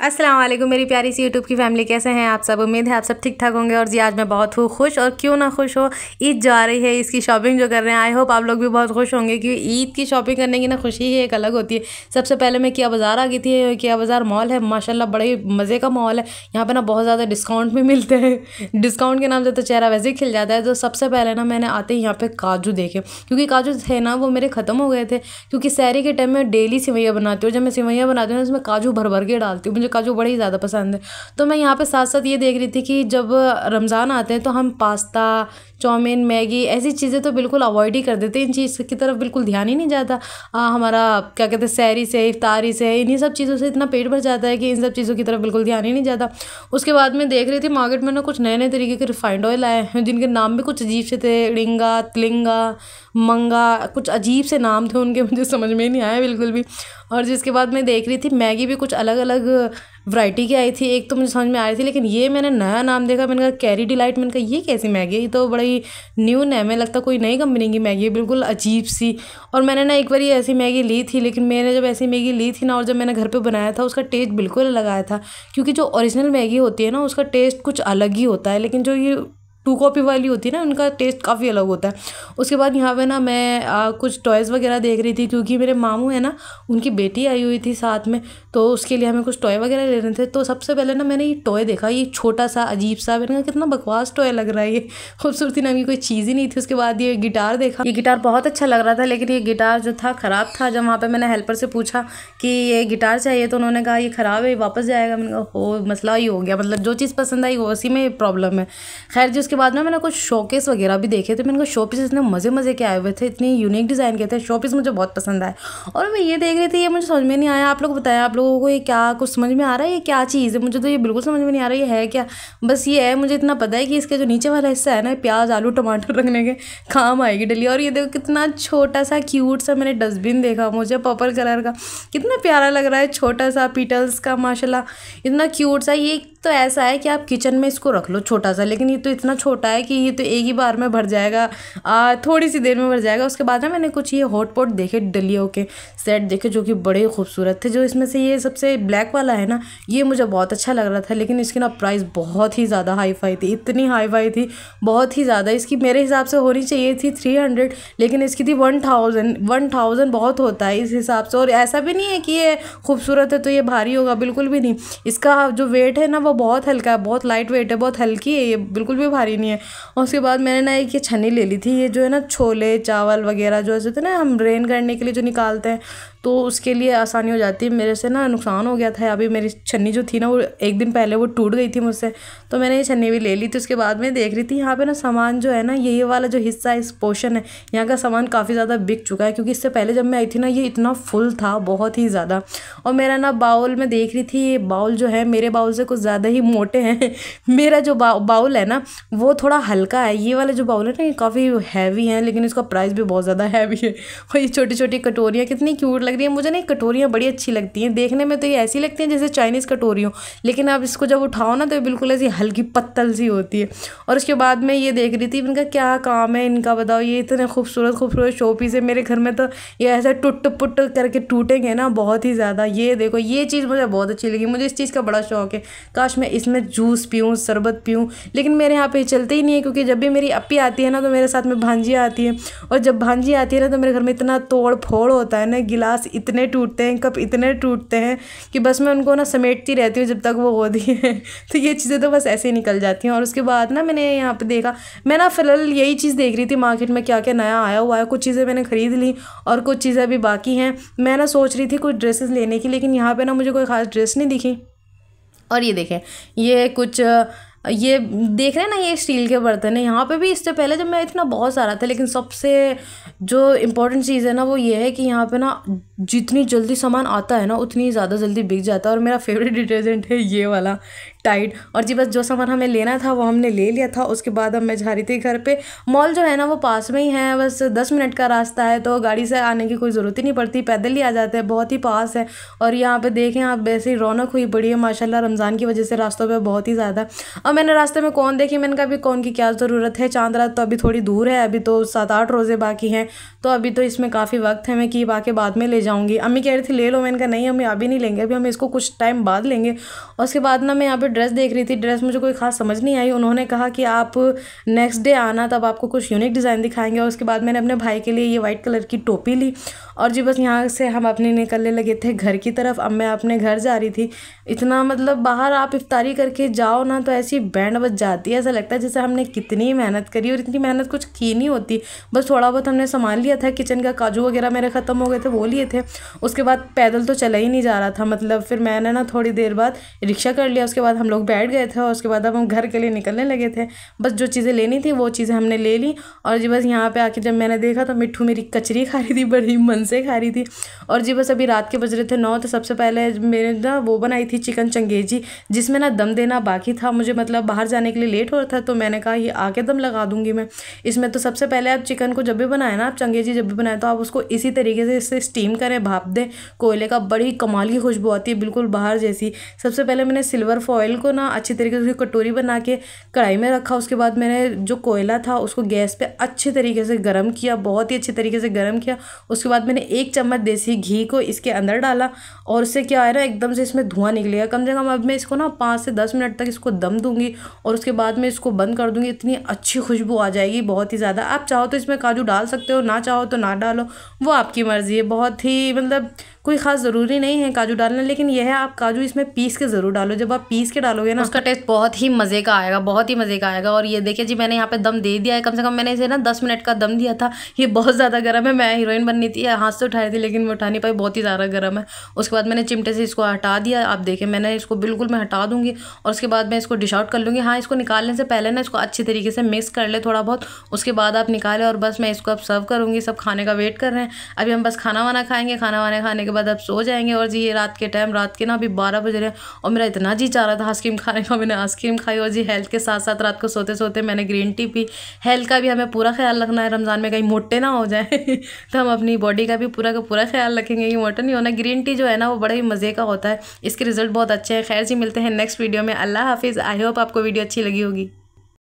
अस्सलाम वालेकुम मेरी प्यारी सी यूट्यूब की फैमिली, कैसे हैं आप सब। उम्मीद है आप सब ठीक ठाक होंगे। और जी आज मैं बहुत हूँ खुश, और क्यों ना खुश हो, ईद जा रही है, इसकी शॉपिंग जो कर रहे हैं। आई होप आप लोग भी बहुत खुश होंगे क्योंकि ईद की शॉपिंग करने की ना खुशी ही एक अलग होती है। सबसे पहले मैं किया बाज़ार आ गई थी। किया बाज़ार मॉल है माशाल्लाह, बड़े ही मज़े का मॉल है। यहाँ पर ना बहुत ज़्यादा डिस्काउंट भी मिलते हैं। डिस्काउंट के नाम से तो चेहरा वैसे ही खिल जाता है। तो सबसे पहले ना मैंने आते ही यहाँ पे काजू देखे, क्योंकि काजू थे ना वो मेरे ख़त्म हो गए थे। क्योंकि सहरी के टाइम में डेली सेवैयाँ बनाती हूँ। जब मैं सेवैयाँ बनाती हूँ उसमें काजू भर भर के डालती हूँ। मुझे काजू बड़े ही ज़्यादा पसंद है। तो मैं यहाँ पे साथ साथ ये देख रही थी कि जब रमज़ान आते हैं तो हम पास्ता, चाउमीन, मैगी ऐसी चीज़ें तो बिल्कुल अवॉइड ही कर देते हैं। इन चीज़ की तरफ बिल्कुल ध्यान ही नहीं जाता। हमारा क्या कहते हैं, सहरी से, इफ्तारी से, इन्हीं सब चीज़ों से इतना पेट भर जाता है कि इन सब चीज़ों की तरफ बिल्कुल ध्यान ही नहीं जाता। उसके बाद में देख रही थी मार्केट में ना कुछ नए नए तरीके के रिफाइंड ऑयल आए हैं, जिनके नाम भी कुछ अजीब से थे। रिंगा, तिलिंगा, मंगा, कुछ अजीब से नाम थे उनके, मुझे समझ में नहीं आया बिल्कुल भी। और जिसके बाद मैं देख रही थी मैगी भी कुछ अलग अलग वैरायटी की आई थी। एक तो मुझे समझ में आ रही थी, लेकिन ये मैंने नया नाम देखा। मैंने कहा कैरी डिलाइट। मैंने कहा ये कैसी मैगी है, ये तो बड़ी न्यू नेम है, लगता कोई नई कंपनी की मैगी है, बिल्कुल अजीब सी। और मैंने ना एक बार ये ऐसी मैगी ली थी, लेकिन मैंने जब ऐसी मैगी ली थी ना और जब मैंने घर पे बनाया था उसका टेस्ट बिल्कुल अलग आया था। क्योंकि जो ओरिजिनल मैगी होती है ना उसका टेस्ट कुछ अलग ही होता है, लेकिन जो ये 2 कॉपी वाली होती है ना उनका टेस्ट काफ़ी अलग होता है। उसके बाद यहाँ पे ना मैं कुछ टॉयज़ वगैरह देख रही थी, क्योंकि मेरे मामू है ना उनकी बेटी आई हुई थी साथ में, तो उसके लिए हमें कुछ टॉय वगैरह लेने थे। तो सबसे पहले ना मैंने ये टॉय देखा, ये छोटा सा अजीब सा। मैंने कहा कितना बकवास टॉय लग रहा है, ये खूबसूरती नाम की कोई चीज़ ही नहीं थी। उसके बाद ये गिटार देखा, ये गिटार बहुत अच्छा लग रहा था, लेकिन ये गिटार जो था ख़राब था। जब वहाँ पर मैंने हेल्पर से पूछा कि ये गिटार चाहिए तो उन्होंने कहा ये ख़राब है, वापस जाएगा। मैंने कहा हो मसला ही हो गया, मतलब जो चीज़ पसंद आई वो उसी में प्रॉब्लम है। खैर जी उसके बाद ना मैंने कुछ शोकेस वगैरह भी देखे थे। मैंने कहा शोपीस इतने मज़े मज़े के आए हुए थे, इतने यूनिक डिज़ाइन के थे। शोपीस मुझे बहुत पसंद आए और मैं ये देख रही थी, ये मुझे समझ में नहीं आया। आप लोग बताएं, आप लोगों को ये क्या कुछ समझ में आ रहा है, ये क्या चीज़ है? मुझे तो ये बिल्कुल समझ में नहीं आ रहा है क्या। बस ये है, मुझे इतना पता है कि इसके जो नीचे वाला हिस्सा है ना, प्याज, आलू, टमाटर रखने के काम आएगी डली। और ये देखो कितना छोटा सा क्यूट सा मैंने डस्टबिन देखा, मुझे पर्पल कलर का, कितना प्यारा लग रहा है, छोटा सा पीटल्स का माशाल्लाह, इतना क्यूट सा। ये तो ऐसा है कि आप किचन में इसको रख लो छोटा सा, लेकिन ये तो इतना छोटा है कि ये तो एक ही बार में भर जाएगा, थोड़ी सी देर में भर जाएगा। उसके बाद ना मैंने कुछ ये हॉट पॉट देखे, डलियों के सेट देखे जो कि बड़े खूबसूरत थे। जो इसमें से ये सबसे ब्लैक वाला है ना, ये मुझे बहुत अच्छा लग रहा था, लेकिन इसकी ना प्राइस बहुत ही ज़्यादा हाई फाई थी, इतनी हाई फाई थी, बहुत ही ज़्यादा। इसकी मेरे हिसाब से होनी चाहिए थी 300, लेकिन इसकी थी 1000 बहुत होता है इस हिसाब से। और ऐसा भी नहीं है कि ये खूबसूरत है तो ये भारी होगा, बिल्कुल भी नहीं। इसका जो वेट है ना वो बहुत हल्का है, बहुत लाइट वेट है, बहुत हल्की है, ये बिल्कुल भी भारी नहीं है। और उसके बाद मैंने ना एक ये छन्नी ले ली थी, ये जो है ना छोले चावल वगैरह जो ऐसे होते हैं ना हम रेन करने के लिए जो निकालते हैं, तो उसके लिए आसानी हो जाती है। मेरे से ना नुकसान हो गया था, अभी मेरी छन्नी जो थी ना वो एक दिन पहले वो टूट गई थी मुझसे, तो मैंने ये छन्नी भी ले ली थी। उसके बाद में देख रही थी यहाँ पे ना सामान जो है ना, ये वाला जो हिस्सा इस पोर्शन है, यहाँ का सामान काफ़ी ज़्यादा बिक चुका है। क्योंकि इससे पहले जब मैं आई थी ना ये इतना फुल था, बहुत ही ज़्यादा। और मेरा ना बाउल में देख रही थी, ये बाउल जो है मेरे बाउल से कुछ ज़्यादा ही मोटे हैं। मेरा जो बाउल है ना वो थोड़ा हल्का है, ये वाला जो बाउल है ना ये काफ़ी हैवी है, लेकिन इसका प्राइस भी बहुत ज़्यादा हैवी है। और ये छोटी छोटी कटोरियाँ कितनी क्यूट लग रही है। मुझे ना कटोरियाँ बड़ी अच्छी लगती हैं देखने में, तो ये ऐसी लगती हैं जैसे चाइनीज़ कटोरी हो, लेकिन आप इसको जब उठाओ ना तो ये बिल्कुल ऐसी हल्की पत्तल सी होती है। और उसके बाद में ये देख रही थी, इनका क्या काम है इनका बताओ। ये इतने खूबसूरत खूबसूरत शो पीस है, मेरे घर में तो ये ऐसे टुट पुट करके टूटेंगे ना बहुत ही ज़्यादा। ये देखो ये चीज़ मुझे बहुत अच्छी लगी, मुझे इस चीज़ का बड़ा शौक है। काश मैं इसमें जूस पीऊँ, शरबत पीऊँ, लेकिन मेरे यहाँ पे चलते ही नहीं है। क्योंकि जब भी मेरी अप्पी आती है ना तो मेरे साथ में भांजियाँ आती है, और जब भांजी आती है ना तो मेरे घर में इतना तोड़ फोड़ होता है ना, गिलास इतने टूटते हैं, कप इतने टूटते हैं कि बस मैं उनको ना समेटती रहती हूँ जब तक वो होती है। तो ये चीज़ें तो बस ऐसे ही निकल जाती हैं। और उसके बाद ना मैंने यहाँ पे देखा, मैं ना फिलहाल यही चीज़ देख रही थी मार्केट में क्या क्या नया आया हुआ है। कुछ चीज़ें मैंने खरीद ली और कुछ चीज़ें अभी बाकी हैं। मैं ना सोच रही थी कुछ ड्रेसेस लेने की, लेकिन यहाँ पे ना मुझे कोई ख़ास ड्रेस नहीं दिखी। और ये देखें, ये कुछ ये देख रहे हैं ना, ये स्टील के बर्तन है। यहाँ पे भी इससे पहले जब मैं इतना बहुत सारा था, लेकिन सबसे जो इम्पोर्टेंट चीज़ है ना वो ये है कि यहाँ पे ना जितनी जल्दी सामान आता है ना उतनी ज़्यादा जल्दी बिक जाता है। और मेरा फेवरेट डिटर्जेंट है ये वाला टाइड। और जी बस जो सामान हमें लेना था वो हमने ले लिया था। उसके बाद अब मैं जा रही थी घर पे। मॉल जो है ना वो पास में ही है, बस 10 मिनट का रास्ता है, तो गाड़ी से आने की कोई ज़रूरत ही नहीं पड़ती, पैदल ही आ जाते हैं, बहुत ही पास है। और यहाँ पे देखें आप, वैसे ही रौनक हुई पड़ी है माशाल्लाह, रमज़ान की वजह से रास्तों पे बहुत ही ज़्यादा। और मैंने रास्ते में कौन देखी, मैंने कहा अभी कौन की क्या ज़रूरत है, चांद रात तो अभी थोड़ी दूर है, अभी तो 7-8 रोज़े बाकी हैं, तो अभी तो इसमें काफ़ी वक्त है, मैं की बाकी बाद में ले जाऊँगी। अम्मी कह रही थी ले लो, मैंने कहा नहीं अम्मी अभी नहीं लेंगे, अभी हम इसको कुछ टाइम बाद लेंगे। और उसके बाद ना मैं यहाँ पर ड्रेस देख रही थी, ड्रेस मुझे कोई खास समझ नहीं आई। उन्होंने कहा कि आप नेक्स्ट डे आना, तब आपको कुछ यूनिक डिज़ाइन दिखाएंगे। और उसके बाद मैंने अपने भाई के लिए ये वाइट कलर की टोपी ली और जी बस यहाँ से हम अपने निकलने लगे थे घर की तरफ। अब मैं अपने घर जा रही थी। इतना मतलब बाहर आप इफ्तारी करके जाओ ना तो ऐसी बैंड बज जाती है, ऐसा लगता है जैसे हमने कितनी मेहनत करी और इतनी मेहनत कुछ की नहीं होती। बस थोड़ा बहुत हमने सामान लिया था किचन का, काजू वगैरह मेरे ख़त्म हो गए थे वो लिए थे। उसके बाद पैदल तो चला ही नहीं जा रहा था, मतलब फिर मैंने ना थोड़ी देर बाद रिक्शा कर लिया। उसके बाद हम लोग बैठ गए थे और उसके बाद अब हम घर के लिए निकलने लगे थे। बस जो चीज़ें लेनी थी वो चीज़ें हमने ले ली। और जी बस यहाँ पे आके जब मैंने देखा तो मिट्ठू मेरी कचरी खा रही थी, बड़ी मन से खा रही थी। और जी बस अभी रात के बज रहे थे 9, तो सबसे पहले मैंने ना वो बनाई थी चिकन चंगेजी, जिसमें ना दम देना बाकी था मुझे, मतलब बाहर जाने के लिए लेट हो रहा था, तो मैंने कहा ये आके दम लगा दूंगी मैं इसमें। तो सबसे पहले आप चिकन को जब भी बनाए ना, आप चंगेजी जब भी बनाए तो आप उसको इसी तरीके से इससे स्टीम करें, भाप दें कोयले का, बड़ी कमाल की खुशबू आती है बिल्कुल बाहर जैसी। सबसे पहले मैंने सिल्वर फॉइल को ना अच्छी तरीके से उसकी कटोरी बना के कढ़ाई में रखा। उसके बाद मैंने जो कोयला था उसको गैस पे अच्छे तरीके से गर्म किया, बहुत ही अच्छे तरीके से गर्म किया। उसके बाद मैंने 1 चम्मच देसी घी को इसके अंदर डाला और उससे क्या है ना एकदम से इसमें धुआं निकलेगा। कम से कम अब मैं इसको ना 5 से 10 मिनट तक इसको दम दूंगी और उसके बाद मैं इसको बंद कर दूंगी। इतनी अच्छी खुशबू आ जाएगी, बहुत ही ज़्यादा। आप चाहो तो इसमें काजू डाल सकते हो, ना चाहो तो ना डालो, वो आपकी मर्ज़ी है। बहुत ही मतलब कोई ख़ास ज़रूरी नहीं है काजू डालना, लेकिन यह है आप काजू इसमें पीस के ज़रूर डालो। जब आप पीस के डालोगे ना उसका टेस्ट बहुत ही मज़े का आएगा, बहुत ही मज़े का आएगा। और ये देखिए जी मैंने यहाँ पे दम दे दिया है, कम से कम मैंने इसे ना 10 मिनट का दम दिया था। ये बहुत ज़्यादा गर्म है, मैं हीरोइन बननी थी, हाथ से उठाई थी लेकिन मैं उठा नहीं पाई, बहुत ही ज़्यादा गर्म है। उसके बाद मैंने चिमटे से इसको हटा दिया। आप देखें मैंने इसको बिल्कुल मैं हटा दूँगी और उसके बाद मैं इसको डिश आउट कर लूँगी। हाँ, इसको निकालने से पहले ना इसको अच्छी तरीके से मिक्स कर ले थोड़ा बहुत, उसके बाद आप निकालें। और बस मैं इसको अब सर्व करूँगी। सब खाने का वेट कर रहे हैं, अभी हम बस खाना वाना खाएँगे। खाना वाना खाने के बाद अब सो जाएंगे। और जी ये रात के टाइम, रात के ना अभी 12 बज रहे हैं और मेरा इतना जी चाह रहा था आइसक्रीम खाने का, मैंने आइसक्रीम खाई। और जी हेल्थ के साथ साथ रात को सोते सोते मैंने ग्रीन टी पी। हेल्थ का भी हमें पूरा ख्याल रखना है रमज़ान में, कहीं मोटे ना हो जाए तो हम अपनी बॉडी का भी पूरा का पूरा ख्याल रखेंगे कि मोटा नहीं होना। ग्रीन टी जो है ना वो बड़ा ही मज़े का होता है, इसके रिजल्ट बहुत अच्छे हैं। खैर जी मिलते हैं नेक्स्ट वीडियो में। अल्लाह हाफिज़। आई होप आपको वीडियो अच्छी लगी होगी।